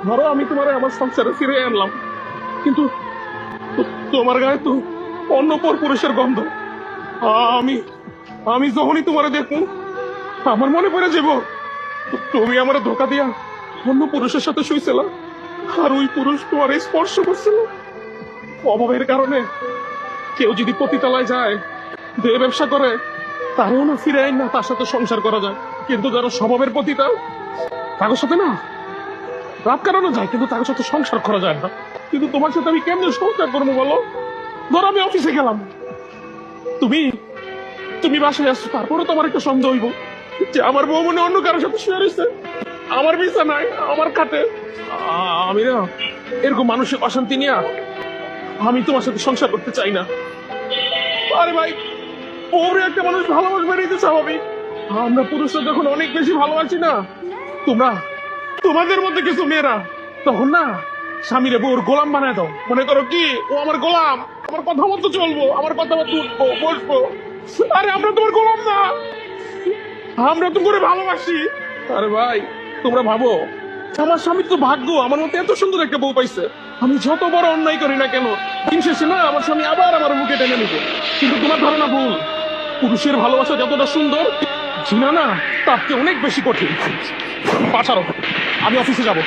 ধরো আমি তোমার আমার সংসারে ফিরে আনলাম, কিন্তু তোমার গায়ে তো অন্য পর পুরুষের গন্ধ। আমি আমি যখনই তোমারে দেখবো আমার মনে পড়ে যাব তুমি আমার ধোকা দিয়া অন্য পুরুষের সাথে শুইছিল, আর ওই পুরুষ তোমার স্পর্শ করছিল। অভাবের কারণে কেউ যদি পতিতালয় যায়, দেহ ব্যবসা করে, তারও না ফিরে আইন না তার সাথে সংসার করা যায়। কিন্তু যারা স্বভাবের পতিতা, তাদের সাথে না রাত কাটানো যায়, কিন্তু তাদের সাথে সংসার করা যায় না। কিন্তু তোমার সাথে আমি কেমনে সংসার করবো বলো? ধরো আমি অফিসে গেলাম, তুমি তুমি বাসায় আসছো, তারপরে তোমার একটা সন্দেহ হইব যে আমার বউ মনে অন্য কারোর সাথে শুয়ে রয়েছে আমার বিছানায়, আমার খাটে। আমি না এরকম মানসিক অশান্তি নিয়ে আমি তোমার সাথে সংসার করতে চাই না। আরে ভাই, বউরে একটা মানুষ ভালোবাসবে, এটাই তো স্বাভাবিক। আমরা পুরুষরা যখন অনেক বেশি ভালোবাসি না, তোমরা তোমাদের মধ্যে কিছু মেয়েরা তখন না স্বামীরে বউর গোলাম বানায় দাও। মনে করো কি ও আমার গোলাম, আমার কথা মতো চলবো, আমার কথা মতো উঠবো বসবো। আরে আমরা তোমার গোলাম না, আমরা তো করে ভালোবাসি। আরে ভাই, তোমরা ভাবো আমার স্বামী তো ভাগ্য আমার মতো এত সুন্দর একটা বউ পাইছে। আমি যত বড় অন্যায় করি না কেন, দিন শেষে না আমার স্বামী আবার আমার বুকে টেনে নিবে। কিন্তু তোমার ধারণা ভুল। পুরুষের ভালোবাসা যতটা সুন্দর, জিনা না তার চেয়ে অনেক বেশি কঠিন। পাঠারো, আমি অফিসে যাব।